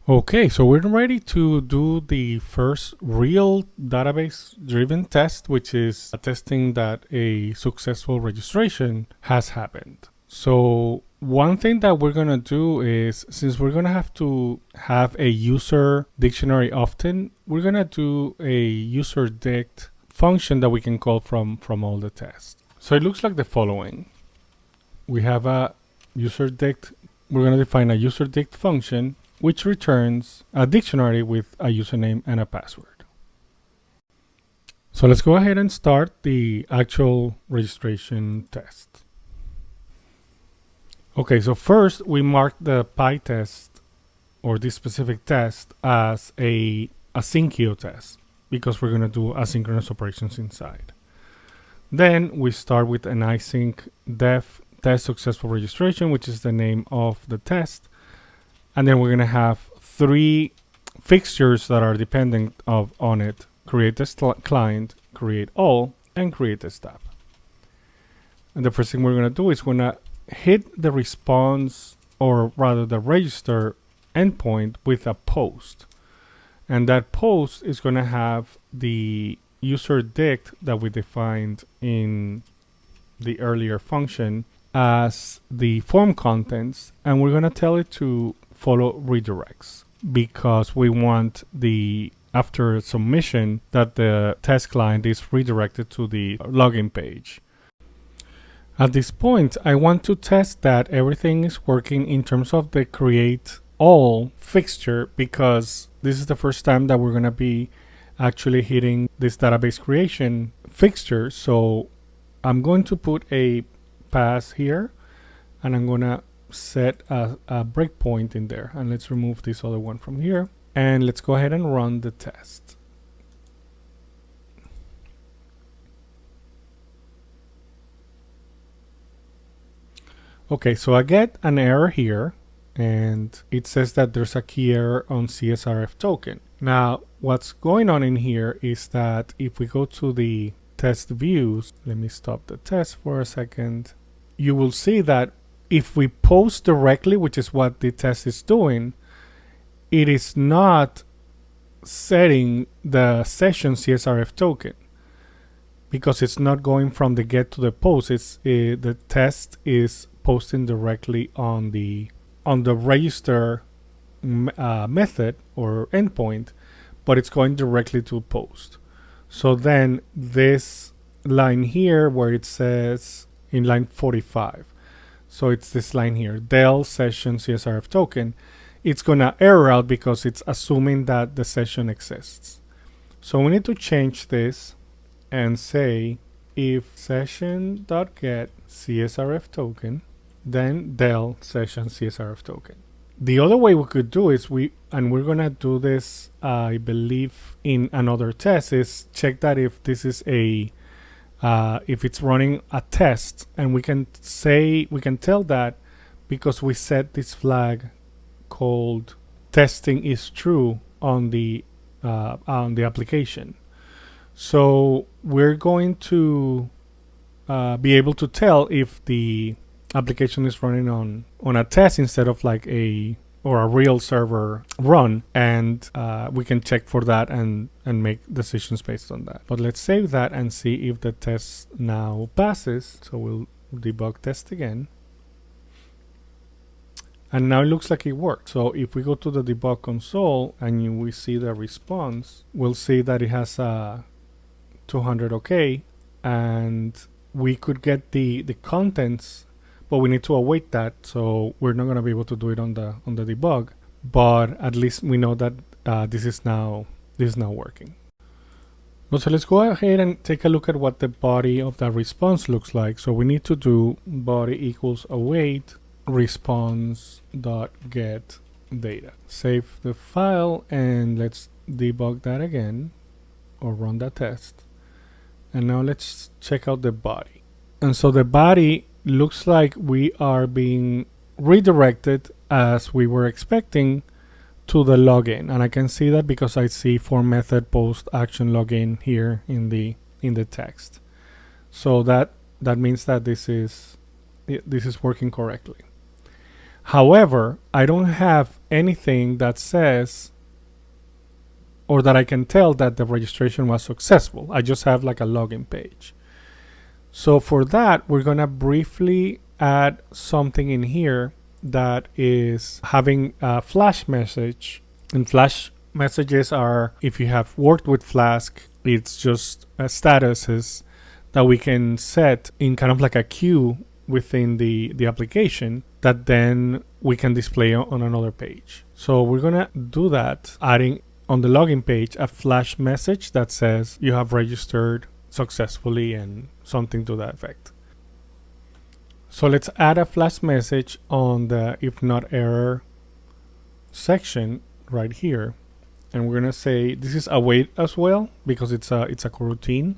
Okay, so we're ready to do the first real database driven test, which is testing that a successful registration has happened. So one thing that we're going to do is, since we're going to have to have a user dictionary often, we're going to do a user dict function that we can call from all the tests. So it looks like the following. We have a user dict. We're going to define a user dict function which returns a dictionary with a username and a password. So let's go ahead and start the actual registration test. Okay, so first we mark the Pytest or this specific test as a Async test because we're going to do asynchronous operations inside. Then we start with an async def test successful registration, which is the name of the test. And then we're going to have three fixtures that are dependent on it: create test client, create all, and create test tab. And the first thing we're going to do is we're going to hit the response, or rather the register endpoint, with a post. And that post is going to have the user dict that we defined in the earlier function as the form contents, and we're going to tell it to follow redirects because we want the after submission that the test client is redirected to the login page. At this point, I want to test that everything is working in terms of the create all fixture, because this is the first time that we're going to be actually hitting this database creation fixture. So I'm going to put a pass here, and I'm going to set a breakpoint in there, and let's remove this other one from here, and let's go ahead and run the test. Okay, so I get an error here, and it says that there's a key error on CSRF token. Now what's going on in here is that if we go to the test views, let me stop the test for a second, you will see that if we post directly, which is what the test is doing, it is not setting the session CSRF token because it's not going from the get to the post. It's the test is posting directly on the register method or endpoint, but it's going directly to post. So then this line here where it says in line 45, so it's this line here, del session CSRF token, it's gonna error out because it's assuming that the session exists. So we need to change this and say if session.get CSRF token, then del session CSRF token. The other way we could do is we're gonna do this, I believe, in another test, is check that if this is a if it's running a test, and we can tell that because we set this flag called testing is true on the application. So we're going to be able to tell if the application is running on a test instead of like a real server run, and we can check for that and make decisions based on that. But let's save that and see if the test now passes. So we'll debug test again, and now it looks like it worked. So if we go to the debug console and we see the response, we'll see that it has 200 OK, and we could get the contents, but we need to await that, so we're not going to be able to do it on the debug. But at least we know that this is now working. So let's go ahead and take a look at what the body of that response looks like. So we need to do body equals await response dot get data. Save the file and let's debug that again, or run that test. And now let's check out the body. And so the body looks like we are being redirected as we were expecting to the login, and I can see that because I see for method post action login here in the text. So that means that this is working correctly. However, I don't have anything that says or that I can tell that the registration was successful. I just have like a login page. So for that, we're gonna briefly add something in here that is having a flash message. And flash messages are, if you have worked with Flask, it's just statuses that we can set in kind of like a queue within the application that then we can display on another page. So we're gonna do that, adding on the login page a flash message that says you have registered successfully and something to that effect. So let's add a flash message on the if not error section right here, and we're gonna say this is await as well because it's a coroutine.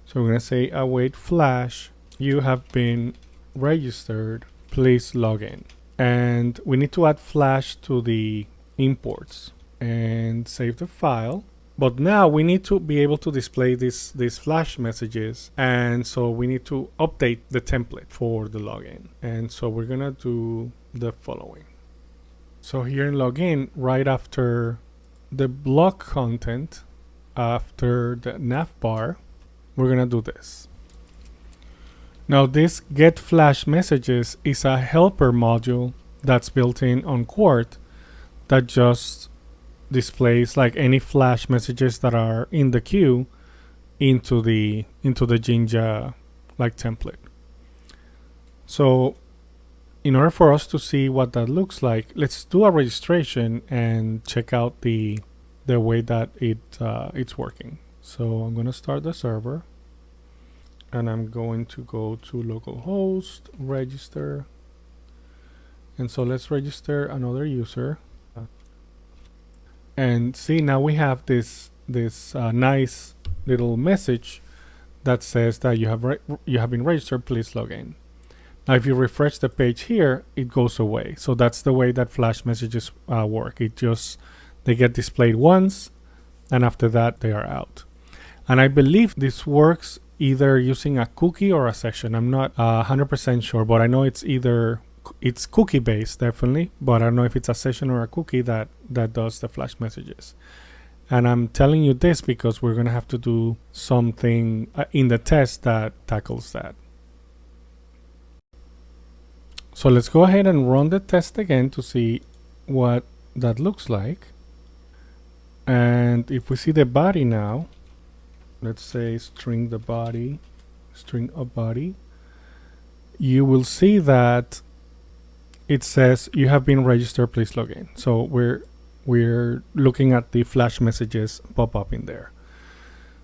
So we're gonna say await flash, you have been registered, please log in. And we need to add flash to the imports and save the file. But now we need to be able to display these flash messages, and so we need to update the template for the login. And so we're gonna do the following. So here in login, right after the block content, after the nav bar, we're gonna do this. Now this get flash messages is a helper module that's built in on Quart that just displays like any flash messages that are in the queue into the Jinja like template. So in order for us to see what that looks like, let's do a registration and check out the way that it's working. So I'm going to start the server, and I'm going to go to localhost, register, and so let's register another user. And see, now we have this nice little message that says that you have been registered, please log in. Now if you refresh the page here, it goes away. So that's the way that flash messages work. They get displayed once, and after that they are out. And I believe this works either using a cookie or a session. I'm not 100% sure, but I know it's cookie based definitely, but I don't know if it's a session or a cookie that does the flash messages. And I'm telling you this because we're gonna have to do something in the test that tackles that. So let's go ahead and run the test again to see what that looks like. And if we see the body now, let's say string the body, string a body, you will see that it says you have been registered, please log in. So we're looking at the flash messages pop up in there.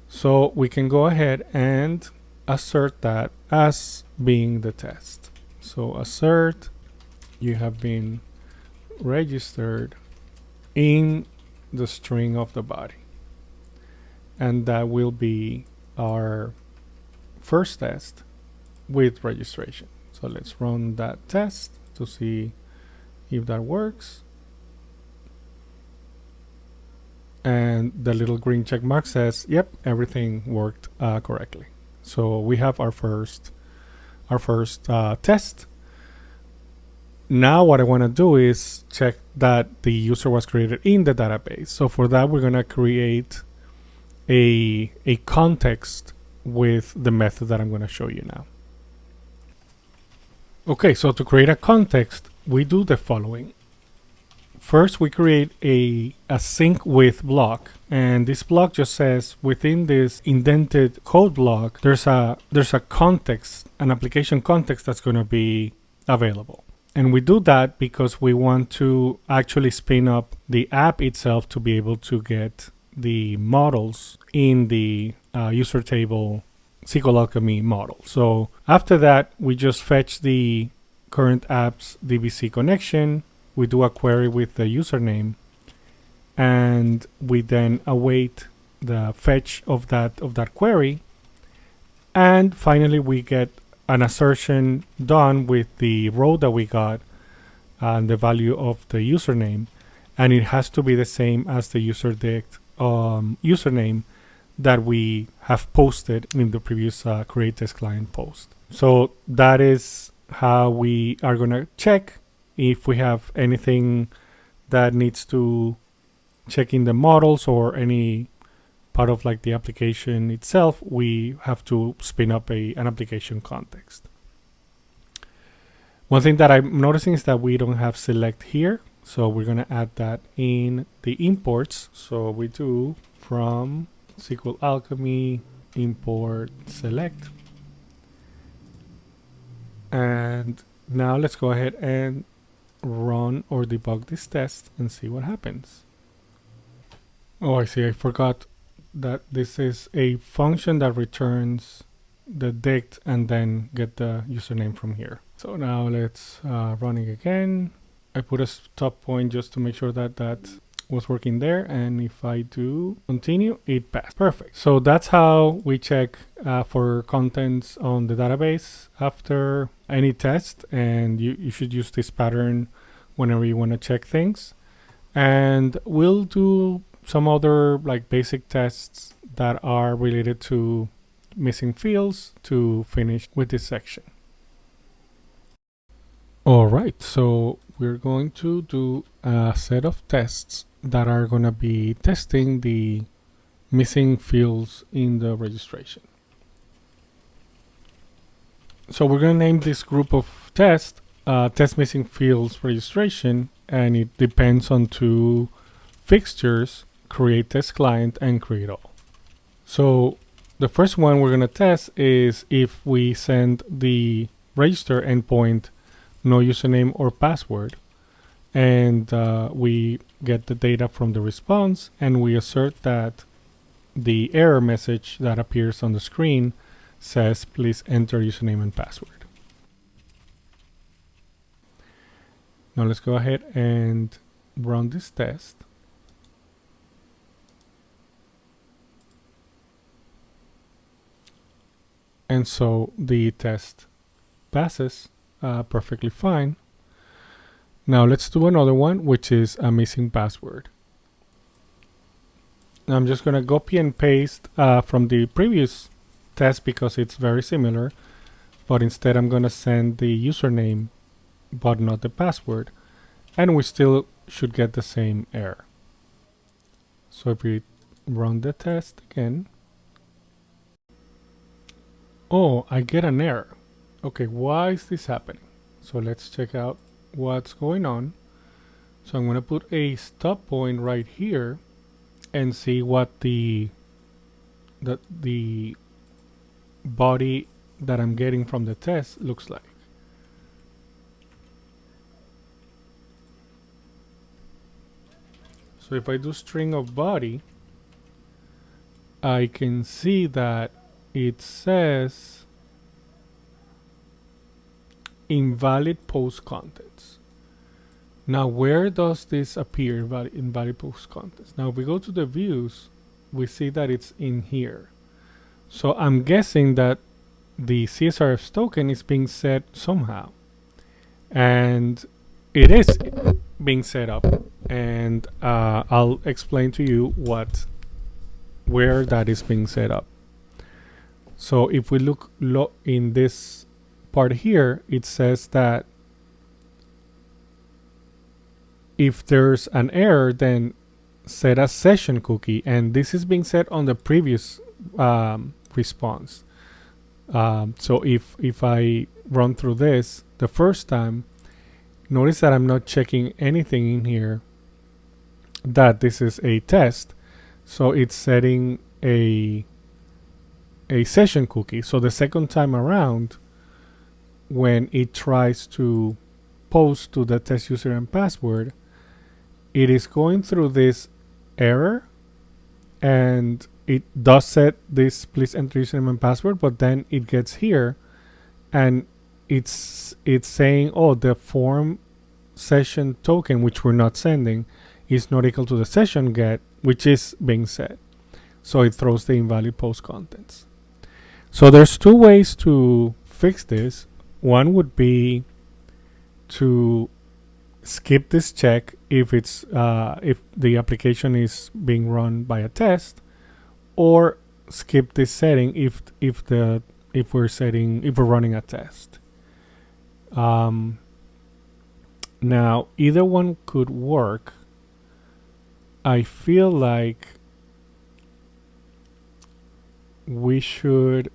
So we can go ahead and assert that as being the test. So assert you have been registered in the string of the body. And that will be our first test with registration. So let's run that test to see if that works. And the little green check mark says, yep, everything worked correctly. So we have our first test. Now what I want to do is check that the user was created in the database. So for that, we're going to create a context with the method that I'm going to show you now. Okay, so to create a context, we do the following. First, we create a sync with block, and this block just says within this indented code block, there's a context, an application context that's going to be available. And we do that because we want to actually spin up the app itself to be able to get the models in the user table SQL Alchemy model. So after that, we just fetch the current app's DBC connection. We do a query with the username, and we then await the fetch of that query. And finally, we get an assertion done with the row that we got and the value of the username, and it has to be the same as the userdict username that we have posted in the previous create test client post. So that is how we are going to check If we have anything that needs to check in the models or any part of like the application itself, we have to spin up an application context. One thing that I'm noticing is that we don't have select here, so we're going to add that in the imports. So we do from SQL Alchemy import select. And now let's go ahead and run or debug this test and see what happens. Oh, I see. I forgot that this is a function that returns the dict and then get the username from here. So now let's run it again. I put a stop point just to make sure that that was working there, and if I do continue, it passed. Perfect. So that's how we check for contents on the database after any test, and you should use this pattern whenever you want to check things. And we'll do some other like basic tests that are related to missing fields to finish with this section. All right, so we're going to do a set of tests that are going to be testing the missing fields in the registration. So we're going to name this group of tests test missing fields registration, and it depends on two fixtures, create test client and create all. So the first one we're going to test is if we send the register endpoint no username or password, and we get the data from the response, and we assert that the error message that appears on the screen says please enter username and password. Now let's go ahead and run this test. And so the test passes perfectly fine. Now let's do another one, which is a missing password. Now I'm just going to copy and paste from the previous test because it's very similar, but instead I'm going to send the username but not the password, and we still should get the same error. So if we run the test again, oh, I get an error. Okay, why is this happening? So let's check out what's going on. So I'm going to put a stop point right here and see what the body that I'm getting from the test looks like. So if I do string of body, I can see that it says invalid post contents. Now where does this appear, invalid post contents? Now if we go to the views, we see that it's in here. So I'm guessing that the CSRF token is being set somehow, and it is being set up, and I'll explain to you where that is being set up. So if we look in this part here, it says that if there's an error, then set a session cookie, and this is being set on the previous response. So if I run through this the first time, notice that I'm not checking anything in here that this is a test, so it's setting a session cookie. So the second time around, when it tries to post to the test user and password, it is going through this error, and it does set this please enter username and password, but then it gets here and it's saying, oh, the form session token, which we're not sending, is not equal to the session get, which is being set. So it throws the invalid post contents. So there's two ways to fix this. One would be to skip this check if it's if the application is being run by a test, or skip this setting if we're running a test. Now, either one could work. I feel like we should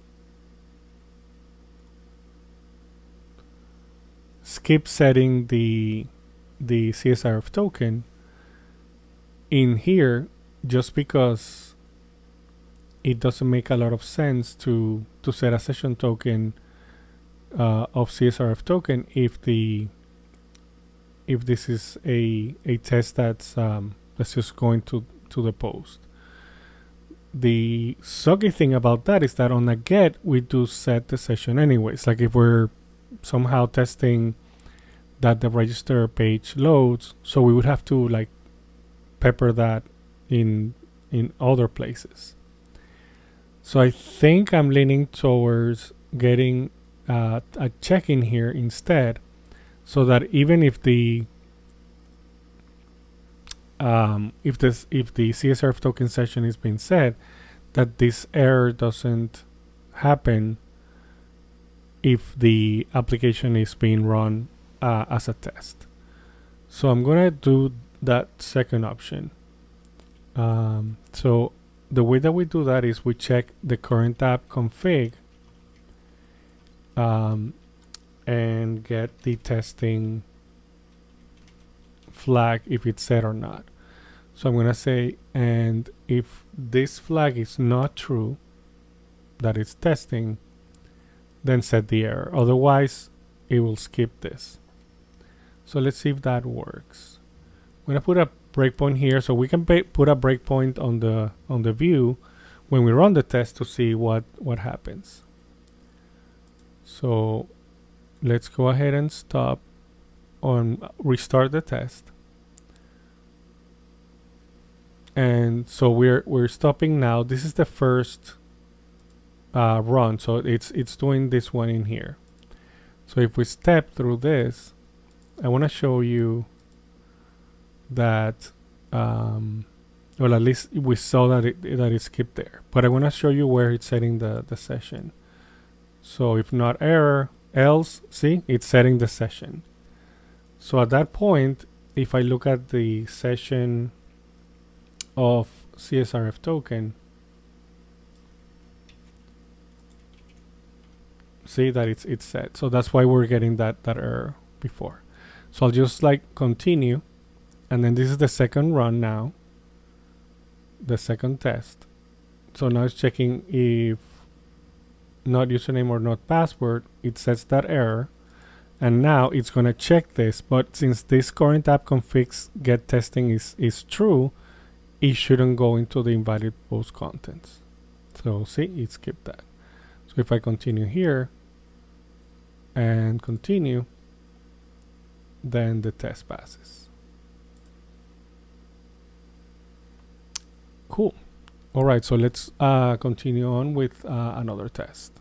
skip setting the CSRF token in here, just because it doesn't make a lot of sense to set a session token of CSRF token if this is a test that's just going to the post. The sucky thing about that is that on a get we do set the session anyways. Like if we're somehow testing that the register page loads, so we would have to like pepper that in other places. So I think I'm leaning towards getting a check in here instead, so that even if the if the CSRF token session is being set, that this error doesn't happen if the application is being run as a test. So I'm gonna do that second option. So the way that we do that is we check the current app config and get the testing flag if it's set or not. So I'm gonna say, and if this flag is not true, that it's testing, then set the error. Otherwise, it will skip this. So let's see if that works. I'm gonna put a breakpoint here, so we can put a breakpoint on the view when we run the test to see what happens. So let's go ahead and stop on restart the test. And so we're stopping now. This is the first run, so it's doing this one in here. So if we step through this, I want to show you that well, at least we saw that it skipped there, but I want to show you where it's setting the session. So if not error, else, see, it's setting the session. So at that point, if I look at the session of CSRF token, see that it's set. So that's why we're getting that error before. So I'll just like continue, and then this is the second run now, the second test. So now it's checking if not username or not password, it sets that error, and now it's gonna check this. But since this current app configs get testing is true, it shouldn't go into the invalid post contents. So see, it skipped that. So if I continue here and continue, then the test passes. Cool. All right, so let's continue on with another test.